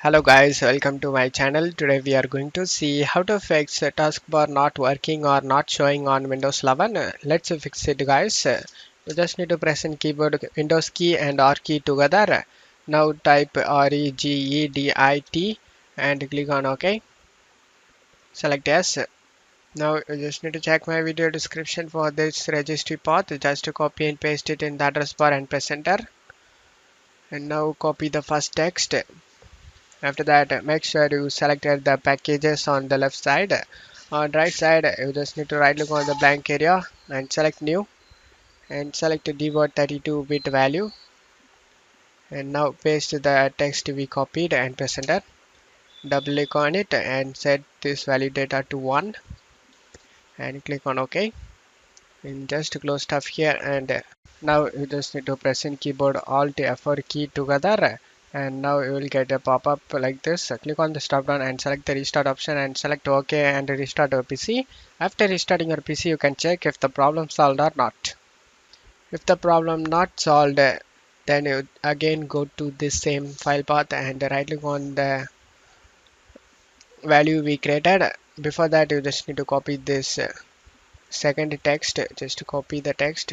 Hello guys, welcome to my channel. Today we are going to see how to fix a taskbar not working or not showing on Windows 11. Let's fix it guys. You just need to press in keyboard Windows key and R key together. Now type REGEDIT and click on OK. Select yes. Now you just need to check my video description for this registry path. Just to copy and paste it in the address bar and press enter. And now copy the first text. After that, make sure you selected the packages on the left side. On right side, you just need to right click on the blank area and select new and select the dword 32-bit value. And now paste the text we copied and press enter. Double click on it and set this value data to 1 and click on OK. And just close stuff here, and now you just need to press in keyboard Alt F4 key together. And now you will get a pop-up like this. Click on the stop down and select the restart option and select OK and restart your PC. After restarting your PC, you can check if the problem solved or not. If the problem not solved, then you again go to this same file path and right click on the value we created. Before that, you just need to copy this second text. Just to copy the text.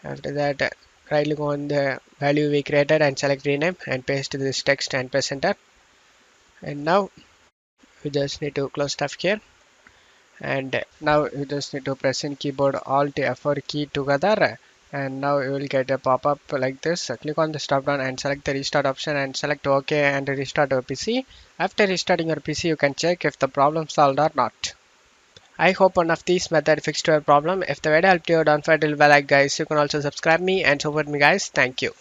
After that, right click on the value we created and select rename and paste this text and press enter. And now you just need to close stuff here, and now you just need to press in keyboard Alt F4 key together. And now you will get a pop-up like this. Click on the stop down and select the restart option and select OK and restart your PC. After restarting your PC, you can check if the problem solved or not. I hope one of these methods fixed your problem. If the video helped you, don't forget to leave a like guys. You can also subscribe me and support me guys. Thank you.